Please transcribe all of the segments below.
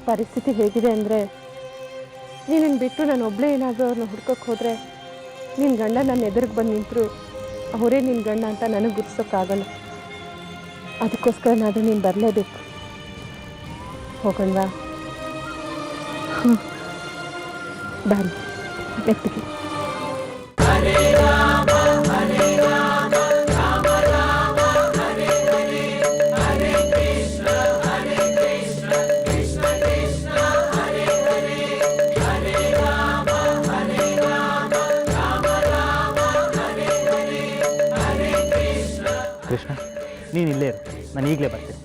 ಪರಿಸ್ಥಿತಿ ಹೇಗಿದೆ ಅಂದರೆ ನೀನನ್ನು ಬಿಟ್ಟು ನಾನು ಒಬ್ಬಳೇ ಏನಾದರೂ ಅವ್ರನ್ನ ಹುಡ್ಕೋಕ್ಕೆ ಹೋದರೆ ನಿನ್ನ ಗಂಡ ನನ್ನ ಎದುರಿಗೆ ಬಂದು ನಿಂತರು ಅವರೇ ನಿನ್ನ ಗಂಡ ಅಂತ ನನಗೆ ಗುರ್ಸೋಕ್ಕಾಗಲ್ಲ. ಅದಕ್ಕೋಸ್ಕರನಾದರೂ ನೀನು ಬರಲೇಬೇಕು. ಹೋಗೋಣವಾ? ಬನ್ನಿ ಮೆತ್ತಿಗೆ. ಕೃಷ್ಣ, ನೀನು ಇಲ್ಲೇ ಇರು, ನಾನು ಈಗಲೇ ಬರ್ತೀನಿ.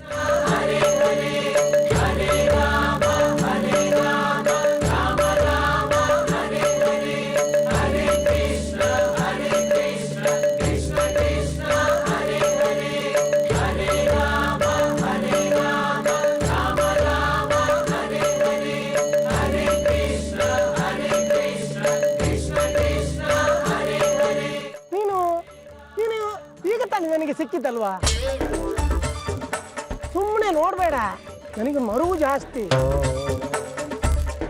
ನನಗೆ ಸಿಕ್ಕಿದ್ದಲ್ವಾ, ಸುಮ್ಮನೆ ನೋಡಬೇಡ. ನನಗೆ ಮರುವು ಜಾಸ್ತಿ,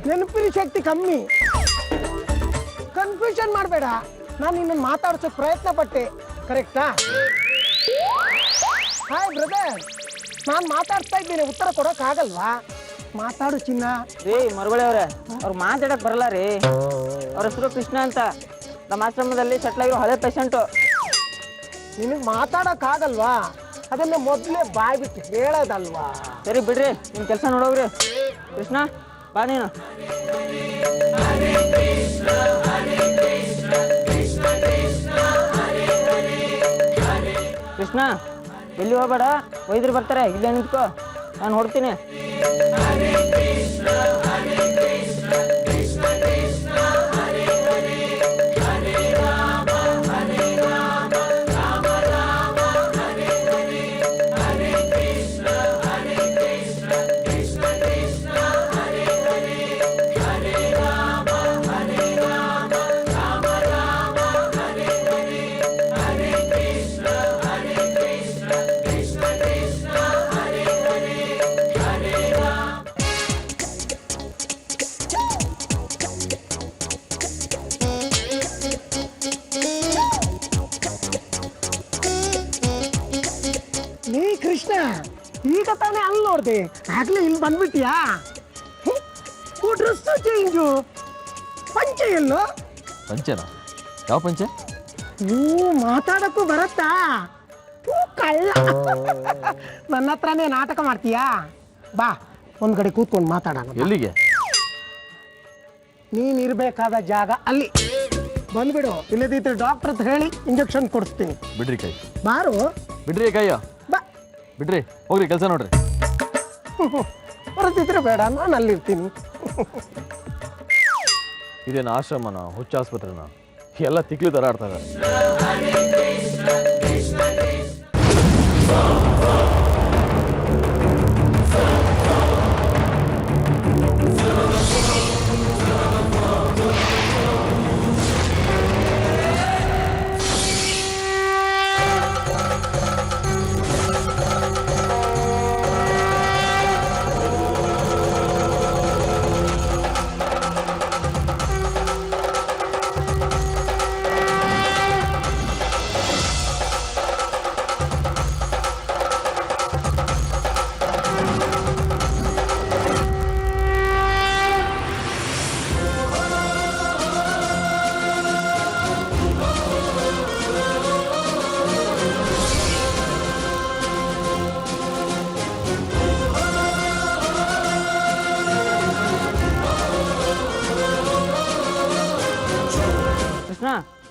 ನೆನಪಿನ ಶಕ್ತಿ ಕಮ್ಮಿ. ಕನ್ಫ್ಯೂಷನ್ ಮಾಡಬೇಡ. ನಾನು ನಿನ್ನನ್ನು ಮಾತಾಡ್ಸೋ ಪ್ರಯತ್ನ ಪಟ್ಟೆ, ಕರೆಕ್ಟಾ? ಹಾಯ್ ಬ್ರದರ್, ನಾನು ಮಾತಾಡ್ತಾ ಇದ್ದೇನೆ, ಉತ್ತರ ಕೊಡೋಕ್ಕಾಗಲ್ವಾ? ಮಾತಾಡು ಚಿನ್ನ. ರೀ ಮರುಗಳೆ ಅವ್ರೆ, ಅವ್ರು ಮಾತಾಡಕ್ ಬರಲ್ಲ ರೀ. ಅವ್ರ ಹೆಸರು ಕೃಷ್ಣ ಅಂತ, ನಮ್ಮ ಆಶ್ರಮದಲ್ಲಿ ಸೆಟ್ಲ್ ಆಗಿರೋ ಹಳೆ ಪೇಷಂಟು. ನಿನಗೆ ಮಾತಾಡೋಕ್ಕಾಗಲ್ವಾ? ಅದನ್ನೇ ಮೊದಲೇ ಬಾಯ್ ಬಿಟ್ಟು ಹೇಳೋದಲ್ವಾ? ಸರಿ ಬಿಡ್ರಿ, ನಿಮ್ಮ ಕೆಲಸ ನೋಡೋಗ್ರಿ. ಕೃಷ್ಣ ಬಾ ನೀನು. ಕೃಷ್ಣ ಎಲ್ಲಿ ಹೋಗ್ಬೇಡ, ವೈದ್ಯರು ಬರ್ತಾರೆ, ಇಲ್ಲೇ ನಿಂತ್ಕೋ, ನಾನು ಹೊಡ್ತೀನಿ. ಕೃಷ್ಣ, ಈಗ ತಾನೇ ಅಲ್ಲಿ ನೋಡ್ದೆ, ಆಗ್ಲೇ ಇಲ್ಲಿ ಬಂದ್ಬಿಟ್ಟಿಯಾ? ಡ್ರೆಸ್ ಚೇಂಜು, ಪಂಚೆ ಎಲ್ಲೋ? ಪಂಚೆನಾ? ಯಾವ ಪಂಚೆ? ಮಾತಾಡಕ್ಕೂ ಬರತ್ತಾ? ಕಳ್ಳ. ನನ್ನ ಹತ್ರನೇ ನಾಟಕ ಮಾಡ್ತೀಯಾ? ಬಾ ಒಂದ್ ಕಡೆ ಕೂತ್ಕೊಂಡು ಮಾತಾಡೋಣ. ಎಲ್ಲಿಗೆ? ನೀನಿರ್ಬೇಕಾದ ಜಾಗ ಅಲ್ಲಿ ಬಂದ್ಬಿಡು, ಇಲ್ಲದಿದ್ರೆ ಡಾಕ್ಟರ್ ಹತ್ರ ಹೇಳಿ ಇಂಜೆಕ್ಷನ್ ಕೊಡಿಸ್ತೀನಿ. ಬಿಡ್ರಿ ಕೈ. ಬಾರು. ಬಿಡ್ರಿ ಕೈಯ. ಬಾ. ಬಿಡ್ರಿ, ಹೋಗ್ರಿ ಕೆಲಸ ನೋಡ್ರಿ. ಬರದಿದ್ರೆ ಬೇಡ, ನಾನು ಅಲ್ಲಿರ್ತೀನಿ. ಇದೇನು ಆಶ್ರಮನ, ಹುಚ್ಚ ಆಸ್ಪತ್ರೆನ? ಎಲ್ಲ ತಿಕ್ಲಿ ತರ ಆಡ್ತಾ ಇದ್ದಾರೆ.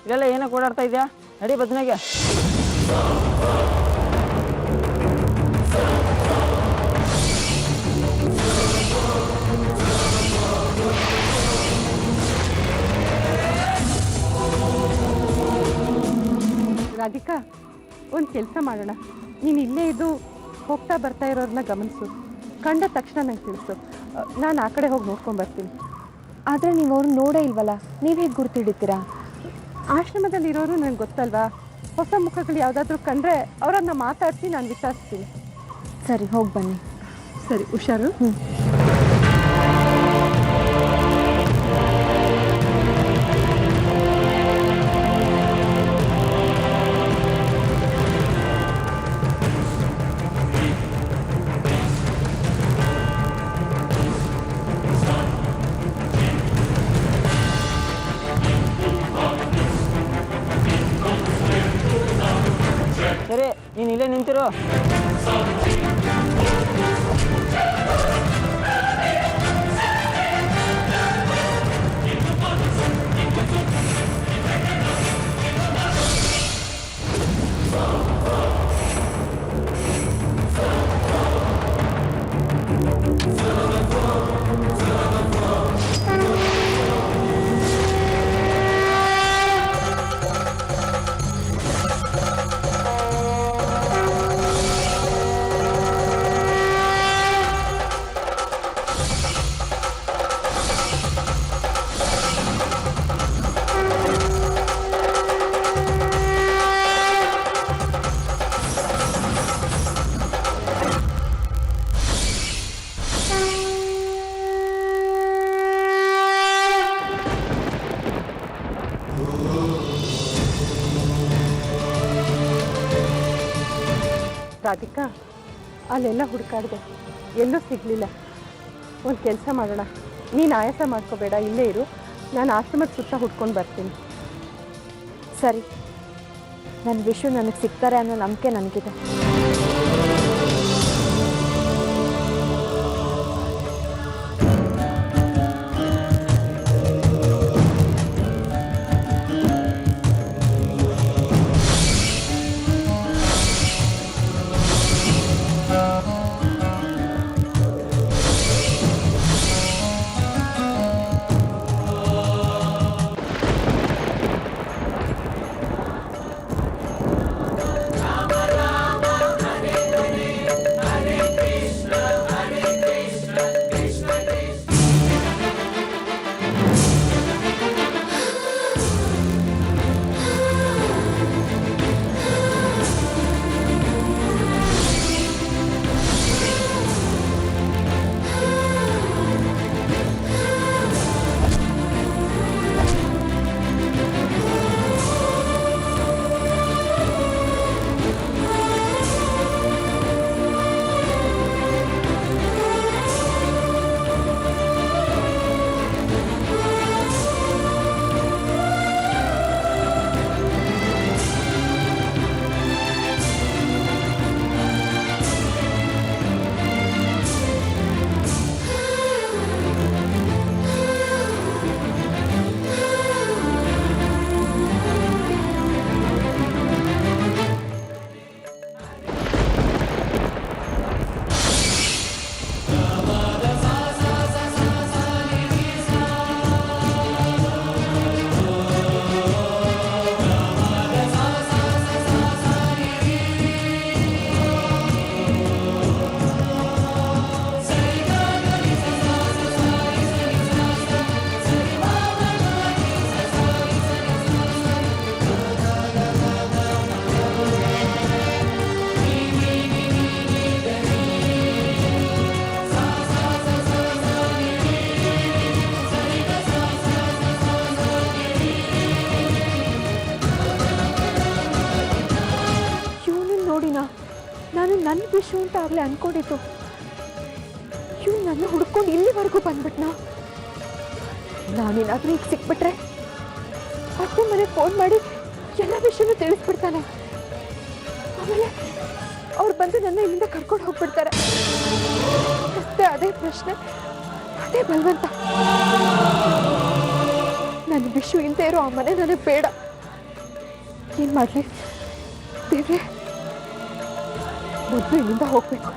ಇದೆಲ್ಲ ಏನಕ್ಕೆ ಓಡಾಡ್ತಾ ಇದೆಯಾ? ನಡಿ ಬದನೆಗೆ. ರಾಧಿಕಾ, ಒಂದು ಕೆಲಸ ಮಾಡೋಣ. ನೀನು ಇಲ್ಲೇ ಇದ್ದು ಹೋಗ್ತಾ ಬರ್ತಾ ಇರೋರನ್ನ ಗಮನಿಸು. ಕಂಡ ತಕ್ಷಣ ನಂಗೆ ತಿಳಿಸು, ನಾನು ಆ ಕಡೆ ಹೋಗಿ ನೋಡ್ಕೊಂಡ್ಬರ್ತೀನಿ. ಆದರೆ ನೀವು ಅವ್ರನ್ನ ನೋಡೇ ಇಲ್ವಲ್ಲ, ನೀವು ಹೇಗೆ ಗುರ್ತಿಡಿತೀರಾ? ಆಶ್ರಮದಲ್ಲಿ ಇರೋರು ನನಗೆ ಗೊತ್ತಲ್ವಾ, ಹೊಸ ಮುಖಗಳು ಯಾವುದಾದ್ರೂ ಕಂಡ್ರೆ ಅವರನ್ನ ಮಾತಾಡಿಸಿ ನಾನು ವಿಚಾರಿಸ್ತೀನಿ. ಸರಿ, ಹೋಗಿ ಬನ್ನಿ. ಸರಿ, ಹುಷಾರು. ಹೆಸರು? ರಾಧಿಕಾ, ಅಲ್ಲೆಲ್ಲ ಹುಡುಕಾಡಿದೆ, ಎಲ್ಲೂ ಸಿಗಲಿಲ್ಲ. ಒಂದು ಕೆಲಸ ಮಾಡೋಣ, ನೀನು ಆಯಾಸ ಮಾಡ್ಕೋಬೇಡ, ಇಲ್ಲೇ ಇರು, ನಾನು ಆಶ್ರಮದ ಸುತ್ತ ಹುಡ್ಕೊಂಡು ಬರ್ತೀನಿ. ಸರಿ, ನನ್ನ ವಿಷಯ ನನಗೆ ಸಿಗ್ತಾರೆ ಅನ್ನೋ ನಂಬಿಕೆ ನನಗಿದೆ. ನಾನು ನನ್ನ ವಿಷಯ ಅಂತ ಆಗಲೇ ಅಂದ್ಕೊಂಡಿದ್ದು. ಇವ್ನು ನನ್ನ ಹುಡ್ಕೊಂಡು ಇಲ್ಲಿವರೆಗೂ ಬಂದ್ಬಿಟ್ನಾ? ನಾನೇನಾದರೂ ಈಗ ಸಿಕ್ಬಿಟ್ರೆ ಅತ್ತೆ ಮನೆಗೆ ಫೋನ್ ಮಾಡಿ ಎಲ್ಲ ವಿಷಯನೂ ತಿಳಿಸ್ಬಿಡ್ತಾನೆ. ಆಮೇಲೆ ಅವ್ರು ಬಂದು ನನ್ನ ಇಲ್ಲಿಂದ ಕರ್ಕೊಂಡು ಹೋಗ್ಬಿಡ್ತಾರೆ. ಮತ್ತೆ ಅದೇ ಪ್ರಶ್ನೆ, ಅದೇ ಬಲವಂತ. ನನ್ನ ವಿಷಯ ಇಲ್ಲದೆ ಇರೋ ಆ ಮನೆ ನನಗೆ ಬೇಡ. ಏನು ಮಾಡಲಿ ದೇವ್ರೆ, ಮೊದಲು ಇಲ್ಲಿಂದ ಹೋಗ್ಬೇಕು.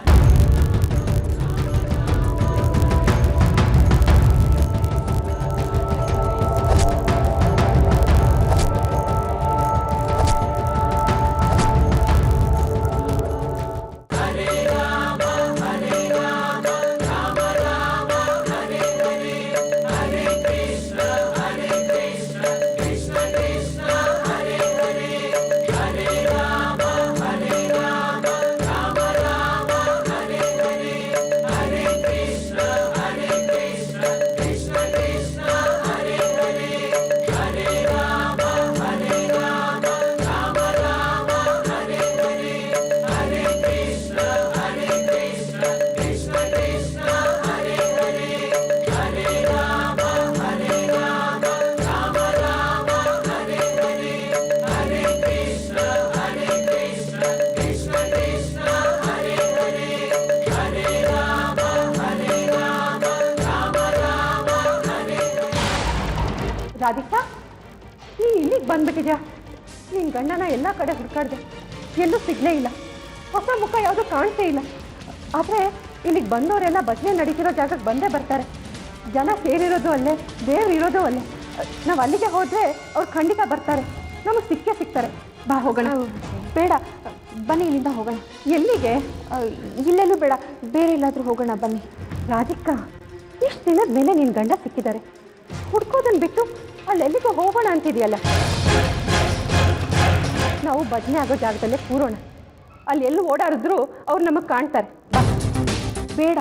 ರಾಧಿಕಾ, ನೀನು ಇಲ್ಲಿಗೆ ಬಂದ್ಬಿಟ್ಟಿದ್ಯಾ? ನಿನ್ನ ಗಂಡನ ಎಲ್ಲ ಕಡೆ ಹುಡ್ಕಾಡ್ದೆ, ಎಲ್ಲೂ ಸಿಗಲೇ ಇಲ್ಲ. ಹೊಸ ಮುಖ ಯಾವುದೂ ಕಾಣ್ತೇ ಇಲ್ಲ. ಆದರೆ ಇಲ್ಲಿಗೆ ಬಂದವರೆಲ್ಲ ಭಜನೆ ನಡೀತಿರೋ ಜಾಗಕ್ಕೆ ಬಂದೇ ಬರ್ತಾರೆ. ಜನ ಸೇರಿರೋದು ಅಲ್ಲೇ, ದೇವ್ರು ಇರೋದು ಅಲ್ಲೇ. ನಾವು ಅಲ್ಲಿಗೆ ಹೋದರೆ ಅವ್ರು ಖಂಡಿತ ಬರ್ತಾರೆ, ನಮಗೆ ಸಿಕ್ಕೇ ಸಿಗ್ತಾರೆ. ಬಾ ಹೋಗೋಣ. ಬೇಡ, ಬನ್ನಿ ಇಲ್ಲಿಂದ ಹೋಗೋಣ. ಎಲ್ಲಿಗೆ? ಇಲ್ಲೆಲ್ಲೂ ಬೇಡ, ಬೇರೆ ಎಲ್ಲಾದರೂ ಹೋಗೋಣ ಬನ್ನಿ. ರಾಧಿಕಾ, ಇಷ್ಟು ದಿನದ ಮೇಲೆ ನಿನ್ನ ಗಂಡ ಸಿಕ್ಕಿದ್ದಾರೆ, ಹುಡ್ಕೋದನ್ನು ಬಿಟ್ಟು ಅಲ್ಲೆಲ್ಲಿಗೂ ಹೋಗೋಣ ಅಂತಿದೆಯಲ್ಲ. ನಾವು ಭಜನೆ ಆಗೋ ಜಾಗದಲ್ಲೇ ಕೂರೋಣ. ಅಲ್ಲಿ ಎಲ್ಲೂ ಓಡಾಡಿದ್ರು ಅವ್ರು ನಮಗೆ ಕಾಣ್ತಾರೆ. ಬಾ. ಬೇಡ,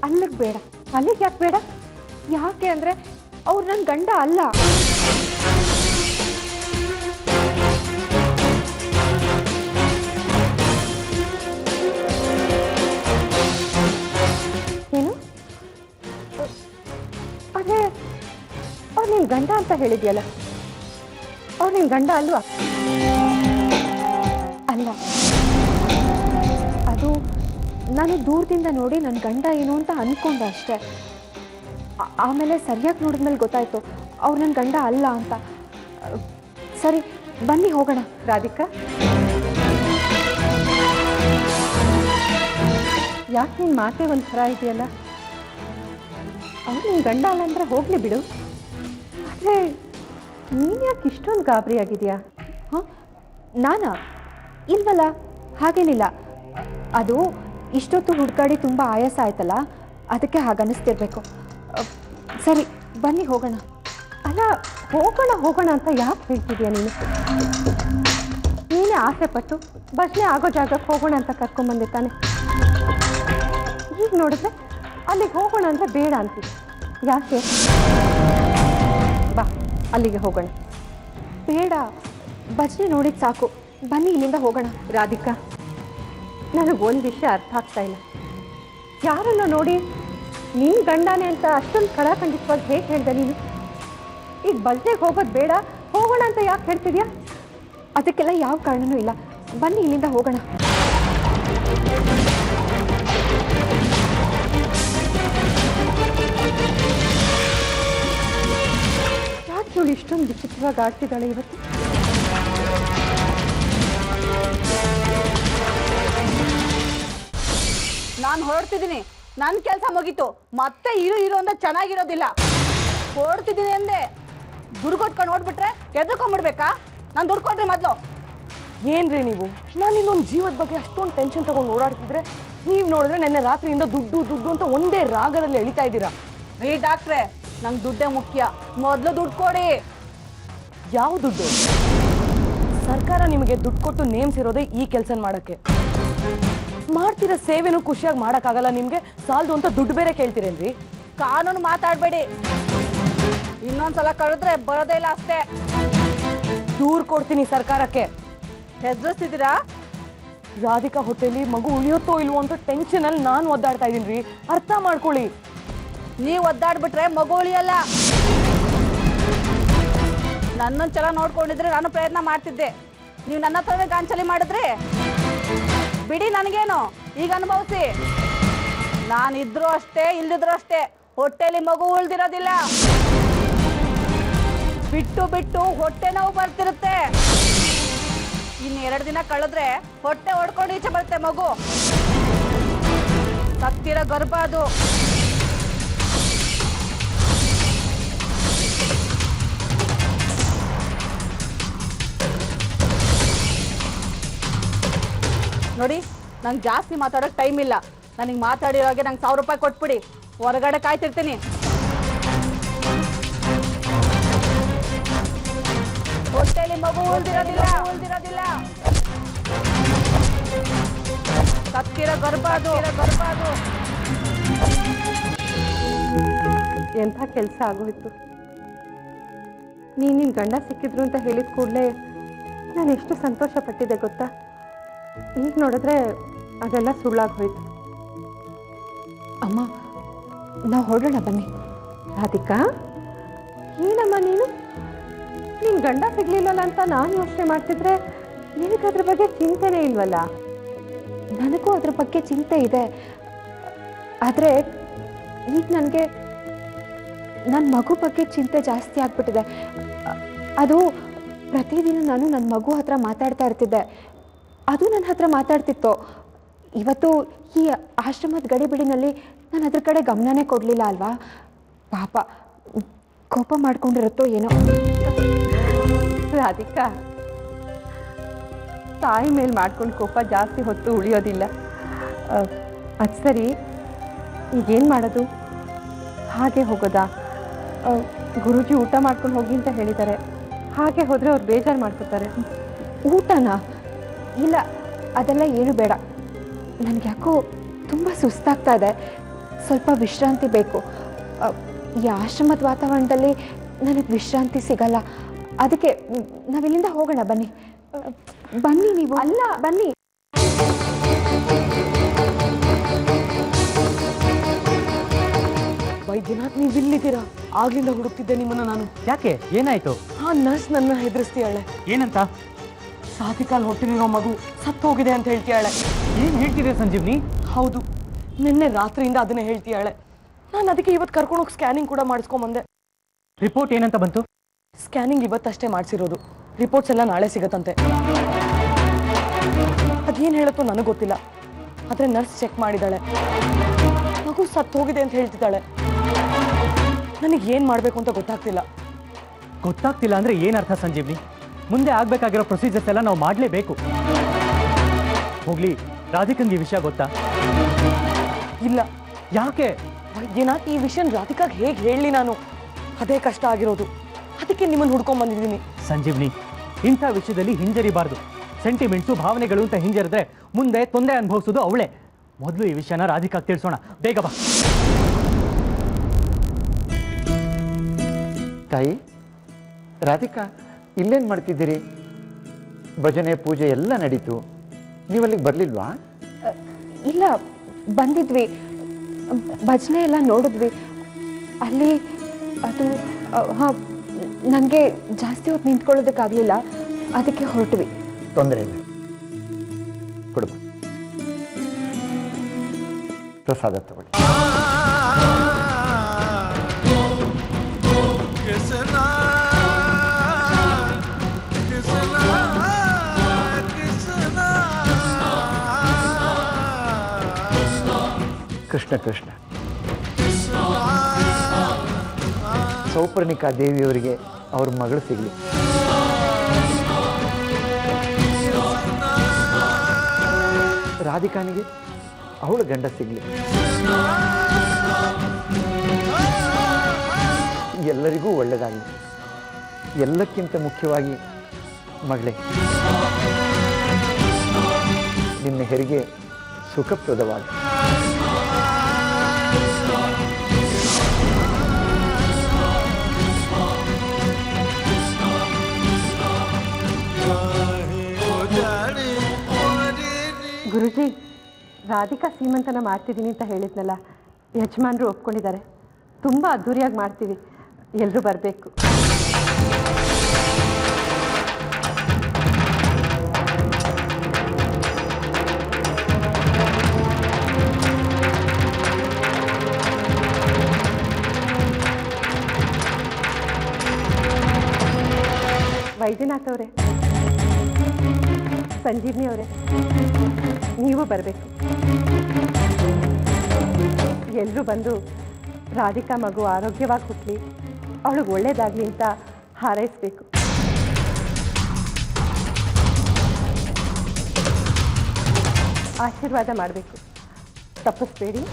ಅಲ್ಲಿಗೆ ಬೇಡ. ಅಲ್ಲಿಗೆ ಯಾಕೆ ಬೇಡ? ಯಾಕೆ ಅಂದರೆ ಅವ್ರು ನನ್ನ ಗಂಡ ಅಲ್ಲ. ಏನು? ಅದೇ ಅವ್ರು ನಿನ್ನ ಗಂಡ ಅಂತ ಹೇಳಿದ್ಯಲ್ಲ, ಅವ್ರು ನಿನ್ನ ಗಂಡ ಅಲ್ವಾ? ಅಲ್ಲ, ಅದು ನಾನು ದೂರದಿಂದ ನೋಡಿ ನನ್ನ ಗಂಡ ಏನು ಅಂತ ಅಂದ್ಕೊಂಡೆ ಅಷ್ಟೇ. ಆಮೇಲೆ ಸರಿಯಾಗಿ ನೋಡಿದ್ಮೇಲೆ ಗೊತ್ತಾಯ್ತು ಅವ್ರು ನನ್ನ ಗಂಡ ಅಲ್ಲ ಅಂತ. ಸರಿ, ಬನ್ನಿ ಹೋಗೋಣ. ರಾಧಿಕಾ, ಯಾಕೆ ನಿನ್ನ ಮಾತೇ ಒಂಥರ ಇದೆಯಲ್ಲ? ಅವ್ರು ನಿನ್ನ ಗಂಡ ಅಲ್ಲ ಅಂದರೆ ಹೋಗಲಿ ಬಿಡು. ಆದರೆ ನೀನು ಯಾಕೆ ಇಷ್ಟೊಂದು ಗಾಬರಿ ಆಗಿದೆಯಾ? ಹಾಂ, ನಾನಾ? ಇಲ್ವಲ್ಲ, ಹಾಗೇನಿಲ್ಲ. ಅದು ಇಷ್ಟೊತ್ತು ಹುಡ್ಕಾಡಿ ತುಂಬ ಆಯಾಸ ಆಯ್ತಲ್ಲ, ಅದಕ್ಕೆ ಹಾಗನ್ನಿಸ್ತಿರ್ಬೇಕು. ಸರಿ, ಬನ್ನಿ ಹೋಗೋಣ. ಅಲ್ಲ, ಹೋಗೋಣ ಹೋಗೋಣ ಅಂತ ಯಾಕೆ ಹೇಳ್ತಿದ್ಯಾ ನೀನು? ನೀನೇ ಆಸೆ ಪಟ್ಟು ಭಜನೆ ಆಗೋ ಜಾಗಕ್ಕೆ ಹೋಗೋಣ ಅಂತ ಕರ್ಕೊಂಬಂದೆ ತಾನೆ. ಈಗ ನೋಡಿದ್ರೆ ಅಲ್ಲಿಗೆ ಹೋಗೋಣ ಅಂದರೆ ಬೇಡ ಅಂತೀವಿ. ಯಾಕೆ? ಬಾ, ಅಲ್ಲಿಗೆ ಹೋಗೋಣ. ಬೇಡ, ಭಜನೆ ನೋಡಿದ್ದು ಸಾಕು, ಬನ್ನಿ ಇಲ್ಲಿಂದ ಹೋಗೋಣ. ರಾಧಿಕಾ, ನನಗೊಂದು ವಿಷಯ ಅರ್ಥ ಆಗ್ತಾ ಇಲ್ಲ. ಯಾರನ್ನು ನೋಡಿ ನೀನು ಗಂಡನೇ ಅಂತ ಅಷ್ಟೊಂದು ಖಡಾಖಂಡಿತವಾಗಿ ಹೇಗೆ ಹೇಳ್ದೆ ನೀನು? ಈಗ ಭಜನೆಗೆ ಹೋಗೋದು ಬೇಡ, ಹೋಗೋಣ ಅಂತ ಯಾಕೆ ಹೇಳ್ತಿದ್ಯಾ? ಅದಕ್ಕೆಲ್ಲ ಯಾವ ಕಾರಣನೂ ಇಲ್ಲ, ಬನ್ನಿ ಇಲ್ಲಿಂದ ಹೋಗೋಣ. ಯಾಕೆ ಇವಳು ಇಷ್ಟೊಂದು ವಿಚಿತ್ರವಾಗಿ ಆಡ್ತಿದ್ದಾಳೆ ಇವತ್ತು? ನಾನು ಹೊರಡ್ತಿದ್ದೀನಿ, ನನ್ನ ಕೆಲಸ ಮುಗೀತು. ಮತ್ತೆ ಇರು ಅಂತ ಚೆನ್ನಾಗಿರೋದಿಲ್ಲ. ಹೊರಡ್ತಿದ್ದೀನಿ ಅಂದೆ, ದುಡ್ಡು ಕೊಟ್ಕೊಂಡು ನೋಡ್ಬಿಟ್ರೆ ಎದ್ಕೊಂಡ್ಬಿಡ್ಬೇಕಾ? ನಾನು ದುಡ್ಡು ಕೊಟ್ರಿ ಮೊದಲು. ಏನ್ರಿ ನೀವು? ನಾನು ಇನ್ನೊಂದು ಜೀವದ ಬಗ್ಗೆ ಅಷ್ಟೊಂದು ಟೆನ್ಷನ್ ತಗೊಂಡು ಓಡಾಡ್ತಿದ್ರೆ ನೀವು ನೋಡಿದ್ರೆ ನೆನ್ನೆ ರಾತ್ರಿಯಿಂದ ದುಡ್ಡು ದುಡ್ಡು ಅಂತ ಒಂದೇ ರಾಗದಲ್ಲಿ ಎಳಿತಾ ಇದ್ದೀರಾ. ರೀ ಡಾಕ್ಟ್ರೆ, ನಂಗೆ ದುಡ್ಡೇ ಮುಖ್ಯ, ಮೊದಲು ದುಡ್ಡು ಕೊಡಿ. ಯಾವ ದುಡ್ಡು? ಸರ್ಕಾರ ನಿಮಗೆ ದುಡ್ಡು ಕೊಟ್ಟು ನೇಮಿಸಿರೋದೇ ಈ ಕೆಲಸ ಮಾಡೋಕ್ಕೆ. ಮಾಡ್ತಿರೋ ಸೇವೆನೂ ಖುಷಿಯಾಗಿ ಮಾಡೋಕ್ಕಾಗಲ್ಲ ನಿಮಗೆ, ಸಾಲದು ಅಂತ ದುಡ್ಡು ಬೇರೆ ಕೇಳ್ತೀರೇನ್ರಿ? ಕಾನೂನು ಮಾತಾಡಬೇಡಿ, ಇನ್ನೊಂದ್ಸಲ ಕಳೆದ್ರೆ ಬರೋದೇ ಇಲ್ಲ ಅಷ್ಟೇ. ದೂರು ಕೊಡ್ತೀನಿ ಸರ್ಕಾರಕ್ಕೆ. ಹೆದರಿಸ್ತಿದ್ದೀರಾ? ರಾಧಿಕಾ ಹೊಟ್ಟೆಲಿ ಮಗು ಉಳಿಯುತ್ತೋ ಇಲ್ವೋ ಅಂತ ಟೆನ್ಷನಲ್ಲಿ ನಾನು ಒದ್ದಾಡ್ತಾ ಇದ್ದೀನಿ ರೀ, ಅರ್ಥ ಮಾಡ್ಕೊಳ್ಳಿ. ನೀವು ಒದ್ದಾಡ್ಬಿಟ್ರೆ ಮಗು ಉಳಿಯಲ್ಲ. ನನ್ನನ್ನು ಚೆನ್ನಾಗಿ ನೋಡ್ಕೊಂಡಿದ್ರೆ ನಾನು ಪ್ರಯತ್ನ ಮಾಡ್ತಿದ್ದೆ, ನೀವು ನನ್ನ ಹತ್ರವೇ ಗಾಂಚಲಿ ಮಾಡಿದ್ರಿ. ಬಿಡಿ, ನನಗೇನು, ಈಗ ಅನುಭವಿಸಿ. ನಾನಿದ್ರು ಅಷ್ಟೇ, ಇಲ್ದಿದ್ರು ಅಷ್ಟೇ, ಹೊಟ್ಟೆಲಿ ಮಗು ಉಳ್ದಿರೋದಿಲ್ಲ. ಬಿಟ್ಟು ಬಿಟ್ಟು ಹೊಟ್ಟೆ ನೋವು ಬರ್ತಿರುತ್ತೆ. ಇನ್ನು 2 ದಿನ ಕಳೆದ್ರೆ ಹೊಟ್ಟೆ ಹೊಡ್ಕೊಂಡು ಈಚೆ ಬರುತ್ತೆ ಮಗು. ಸತ್ತಿರೋ ಗರ್ಭ ಅದು. ನೋಡಿ, ನಂಗೆ ಜಾಸ್ತಿ ಮಾತಾಡೋಕೆ ಟೈಮ್ ಇಲ್ಲ. ನನಗೆ ಮಾತಾಡಿರೋಗೆ ನಂಗೆ 1000 ರೂಪಾಯಿ ಕೊಟ್ಬಿಡಿ, ಹೊರಗಡೆ ಕಾಯ್ತಿರ್ತೀನಿ. ಹೊಟ್ಟೆಲಿ ಮಗು ಉಳ್ದಿರೋದಿಲ್ಲ. ಸತ್ತಿರೋ ಗರ್ಭ ಅದು. ಎಂಥ ಕೆಲಸ ಆಗೋಯ್ತು. ನಿನ್ನ ಗಂಡ ಸಿಕ್ಕಿದ್ರು ಅಂತ ಹೇಳಿದ ಕೂಡಲೇ ನಾನು ಎಷ್ಟು ಸಂತೋಷ ಪಟ್ಟಿದ್ದೆ ಗೊತ್ತಾ? ಈಗ ನೋಡಿದ್ರೆ ಅದೆಲ್ಲ ಸುಳ್ಳಾಗೋಯ್ತು. ಅಮ್ಮ, ನಾವು ಹೊರಡೋಣ ಬನ್ನಿ. ರಾಧಿಕಾ, ಏನಮ್ಮ ನೀನು? ನಿನ್ನ ಗಂಡ ಸಿಗ್ಲಿಲ್ಲಲ್ಲ ಅಂತ ನಾನು ಯೋಚನೆ ಮಾಡ್ತಿದ್ರೆ ನಿನಗದ್ರ ಬಗ್ಗೆ ಚಿಂತೆನೇ ಇಲ್ವಲ್ಲ? ನನಗೂ ಅದ್ರ ಬಗ್ಗೆ ಚಿಂತೆ ಇದೆ, ಆದರೆ ಈಗ ನನಗೆ ನನ್ನ ಮಗು ಬಗ್ಗೆ ಚಿಂತೆ ಜಾಸ್ತಿ ಆಗ್ಬಿಟ್ಟಿದೆ. ಅದು ಪ್ರತಿದಿನ ನಾನು ನನ್ನ ಮಗು ಹತ್ರ ಮಾತಾಡ್ತಾ ಇರ್ತಿದ್ದೆ, ಅದು ನನ್ನ ಹತ್ರ ಮಾತಾಡ್ತಿತ್ತು. ಇವತ್ತು ಈ ಆಶ್ರಮದ ಗಡಿಬಿಡಿನಲ್ಲಿ ನಾನು ಅದ್ರ ಕಡೆ ಗಮನನೇ ಕೊಡಲಿಲ್ಲ ಅಲ್ವಾ. ಪಾಪ ಕೋಪ ಮಾಡ್ಕೊಂಡಿರುತ್ತೋ ಏನೋ. ರಾಧಿಕಾ, ತಾಯಿ ಮೇಲೆ ಮಾಡ್ಕೊಂಡು ಕೋಪ ಜಾಸ್ತಿ ಹೊತ್ತು ಉಳಿಯೋದಿಲ್ಲ. ಅದು ಸರಿ, ಈಗೇನು ಮಾಡೋದು? ಹಾಗೆ ಹೋಗೋದಾ? ಗುರೂಜಿ ಊಟ ಮಾಡ್ಕೊಂಡು ಹೋಗಿ ಅಂತ ಹೇಳಿದ್ದಾರೆ. ಹಾಗೆ ಹೋದರೆ ಅವ್ರು ಬೇಜಾರು ಮಾಡ್ಕೊತಾರೆ. ಊಟನಾ? ಇಲ್ಲ, ಅದೆಲ್ಲ ಏನು ಬೇಡ. ನನಗೆ ಯಾಕೋ ತುಂಬ ಸುಸ್ತಾಗ್ತಾ ಇದೆ, ಸ್ವಲ್ಪ ವಿಶ್ರಾಂತಿ ಬೇಕು. ಈ ಆಶ್ರಮದ ವಾತಾವರಣದಲ್ಲಿ ನನಗೆ ವಿಶ್ರಾಂತಿ ಸಿಗಲ್ಲ. ಅದಕ್ಕೆ ನಾವಿಲ್ಲಿಂದ ಹೋಗೋಣ. ಬನ್ನಿ ಬನ್ನಿ. ನೀವು ಅಲ್ಲ, ಬನ್ನಿ. ವೈದ್ಯನಾಥ್, ನೀವು ಇಲ್ಲಿದ್ದೀರಾ? ಆಗ್ಲಿಂದ ಹುಡುಕ್ತಿದ್ದೆ ನಿಮ್ಮನ್ನ ನಾನು. ಯಾಕೆ, ಏನಾಯ್ತು? ನರ್ಸ್ ನನ್ನ ಹೆದರಿಸ್ತೀಯಾಳೆ. ಏನಂತ? ಸಾಧಿಕಾಲ್ ಹೊಟ್ಟಿಲಿರೋ ಮಗು ಸತ್ತು ಹೋಗಿದೆ ಅಂತ ಹೇಳ್ತೀಯಾಳೆ. ಏನು ಹೇಳ್ತಿದೆ ಸಂಜೀವ್ನಿ? ಹೌದು, ನಿನ್ನೆ ರಾತ್ರಿಯಿಂದ ಅದನ್ನೇ ಹೇಳ್ತೀಯಾಳೆ. ನಾನು ಅದಕ್ಕೆ ಇವತ್ತು ಕರ್ಕೊಂಡೋಗಿ ಸ್ಕ್ಯಾನಿಂಗ್ ಕೂಡ ಮಾಡಿಸ್ಕೊಂಬಂದೆ. ರಿಪೋರ್ಟ್ ಏನಂತ ಬಂತು? ಸ್ಕ್ಯಾನಿಂಗ್ ಇವತ್ತಷ್ಟೇ ಮಾಡಿಸಿರೋದು, ರಿಪೋರ್ಟ್ಸ್ ಎಲ್ಲ ನಾಳೆ ಸಿಗತ್ತಂತೆ. ಅದೇನು ಹೇಳುತ್ತೋ ನನಗೆ ಗೊತ್ತಿಲ್ಲ, ಆದರೆ ನರ್ಸ್ ಚೆಕ್ ಮಾಡಿದ್ದಾಳೆ, ಮಗು ಸತ್ತು ಹೋಗಿದೆ ಅಂತ ಹೇಳ್ತಿದ್ದಾಳೆ. ನನಗೆ ಏನು ಮಾಡಬೇಕು ಅಂತ ಗೊತ್ತಾಗ್ತಿಲ್ಲ. ಗೊತ್ತಾಗ್ತಿಲ್ಲ ಅಂದರೆ ಏನರ್ಥ ಸಂಜೀವ್ನಿ? ಮುಂದೆ ಆಗಬೇಕಾಗಿರೋ ಪ್ರೊಸೀಜರ್ಸ್ ಎಲ್ಲ ನಾವು ಮಾಡಲೇಬೇಕು. ಹೋಗ್ಲಿ, ರಾಧಿಕಂಗೆ ಈ ವಿಷಯ ಗೊತ್ತಾ? ಇಲ್ಲ. ಯಾಕೆ? ವೈದ್ಯನಾಥ್, ಈ ವಿಷಯ ರಾಧಿಕಾಗೆ ಹೇಗೆ ಹೇಳಲಿ ನಾನು? ಅದೇ ಕಷ್ಟ ಆಗಿರೋದು, ಅದಕ್ಕೆ ನಿಮ್ಮನ್ನು ಹುಡ್ಕೊಂಡ್ ಬಂದಿದ್ದೀನಿ. ಸಂಜೀವ್ನಿ, ಇಂಥ ವಿಷಯದಲ್ಲಿ ಹಿಂಜರಿಬಾರ್ದು. ಸೆಂಟಿಮೆಂಟ್ಸು, ಭಾವನೆಗಳು ಅಂತ ಹಿಂಜರಿದ್ರೆ ಮುಂದೆ ತೊಂದರೆ ಅನುಭವಿಸೋದು ಅವಳೇ. ಮೊದಲು ಈ ವಿಷಯನ ರಾಧಿಕಾಗೆ ತಿಳಿಸೋಣ. ಬೇಗ ಬಾ. ತಾಯಿ ರಾಧಿಕಾ, ಇಲ್ಲೇನು ಮಾಡ್ತಿದ್ದೀರಿ? ಭಜನೆ ಪೂಜೆ ಎಲ್ಲ ನಡೀತು, ನೀವಲ್ಲಿಗೆ ಬರಲಿಲ್ವಾ? ಇಲ್ಲ, ಬಂದಿದ್ವಿ, ಭಜನೆ ಎಲ್ಲ ನೋಡಿದ್ವಿ. ಅಲ್ಲಿ ಅದು ಹಾಂ, ನನಗೆ ಜಾಸ್ತಿ ಹೊತ್ತು ನಿಂತ್ಕೊಳ್ಳೋದಕ್ಕಾಗಲಿಲ್ಲ, ಅದಕ್ಕೆ ಹೊರಟ್ವಿ. ತೊಂದರೆ ಇಲ್ಲ, ಕೊಡು, ಪ್ರಸಾದ ತಗೊಳ್ಳಿ. ಕೃಷ್ಣ ಕೃಷ್ಣ. ಸೌಪರ್ಣಿಕಾ ದೇವಿಯವರಿಗೆ ಅವ್ರ ಮಗಳು ಸಿಗಲಿ. ರಾಧಿಕಾನಿಗೆ ಅವಳ ಗಂಡ ಸಿಗಲಿ. ಎಲ್ಲರಿಗೂ ಒಳ್ಳೆಯದಾಗಲಿ. ಎಲ್ಲಕ್ಕಿಂತ ಮುಖ್ಯವಾಗಿ ಮಗಳೇ, ನಿನ್ನ ಹೆರಿಗೆ ಸುಖಪ್ರದವಾದ. ಗುರುಜಿ, ರಾಧಿಕಾ ಸೀಮಂತನ ಮಾಡ್ತಿದ್ದೀನಿ ಅಂತ ಹೇಳಿದ್ನಲ್ಲ, ಯಜಮಾನರು ಒಪ್ಕೊಂಡಿದ್ದಾರೆ. ತುಂಬ ಅದ್ಧೂರಿಯಾಗಿ ಮಾಡ್ತೀವಿ, ಎಲ್ಲರೂ ಬರಬೇಕು. ವೈದ್ಯನಾಥ್ ಅವರೇ, ಸಂಜೀವ್ನಿ ಅವರೇ, ನೀವು ಬರಬೇಕು. ಎಲ್ಲರೂ ಬಂದು ರಾಧಿಕಾ ಮಗು ಆರೋಗ್ಯವಾಗಿ ಹುಟ್ಟಲಿ, ಅವಳಿಗೆ ಒಳ್ಳೇದಾಗಲಿ ಅಂತ ಹಾರೈಸಬೇಕು. ಆಶೀರ್ವಾದ ಮಾಡಬೇಕು, ತಪ್ಪಿಸ್ಬೇಡಿ.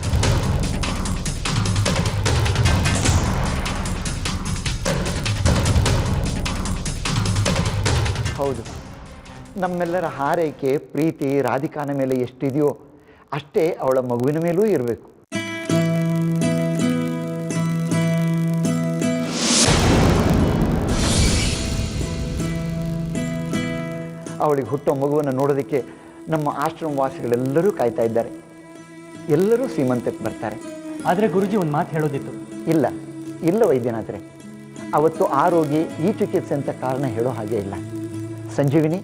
ಹೌದು, ನಮ್ಮೆಲ್ಲರ ಹಾರೈಕೆ, ಪ್ರೀತಿ ರಾಧಿಕಾನ ಮೇಲೆ ಎಷ್ಟಿದೆಯೋ ಅಷ್ಟೇ ಅವಳ ಮಗುವಿನ ಮೇಲೂ ಇರಬೇಕು. ಅವಳಿಗೆ ಹುಟ್ಟೋ ಮಗುವನ್ನು ನೋಡೋದಕ್ಕೆ ನಮ್ಮ ಆಶ್ರಮವಾಸಿಗಳೆಲ್ಲರೂ ಕಾಯ್ತಾ ಇದ್ದಾರೆ. ಎಲ್ಲರೂ ಸೀಮಂತಕ್ಕೆ ಬರ್ತಾರೆ. ಆದರೆ ಗುರುಜಿ, ಒಂದು ಮಾತು ಹೇಳೋದಿತ್ತು. ಇಲ್ಲ ಇಲ್ಲ ವೈದ್ಯನಾಥರೇ, ಅವತ್ತು ಆ ರೋಗಿ ಈ ಚಿಕಿತ್ಸೆ ಅಂತ ಕಾರಣ ಹೇಳೋ ಹಾಗೆ ಇಲ್ಲ. ಸಂಜೀವಿನಿ,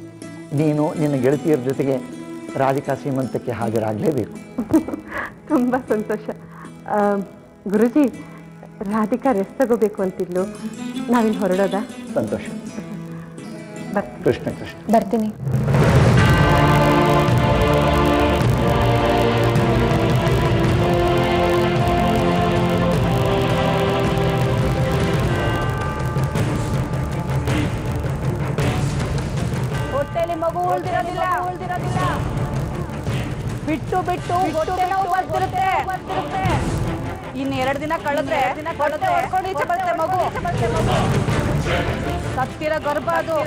ನೀನು ನಿನ್ನ ಗೆಳತಿಯರ ಜೊತೆಗೆ ರಾಧಿಕಾ ಸೀಮಂತಕ್ಕೆ ಹಾಜರಾಗಲೇಬೇಕು. ತುಂಬ ಸಂತೋಷ. ಗುರುಜಿ, ರಾಧಿಕಾ ರೆಸ್ಟ್ ತಗೋಬೇಕು ಅಂತಿದ್ಲು. ನಾವಿಲ್ಲಿ ಹೊರಡೋದಾ? ಸಂತೋಷ. ಬರ್ತೀನಿ. ಕೃಷ್ಣ ಕೃಷ್ಣ. ಬರ್ತೀನಿ. ಹೊಟ್ಟೆಲಿ ಮಗು ಉಳ್ದಿರೋದಿಲ್ಲ. ಬಿಟ್ಟು ಬಿಟ್ಟು ಹೊಟ್ಟೆ ನೋವು ಬರ್ತಿರುತ್ತೆ. ಇನ್ನು 2 ದಿನ ಕಳೆದ್ರೆ ಹೊಟ್ಟೆ ಹೊಡ್ಕೊಂಡು ಈಚೆ ಬರುತ್ತೆ ಮಗು. ಸತ್ತಿರೋ ಗರ್ಭ ಅದು.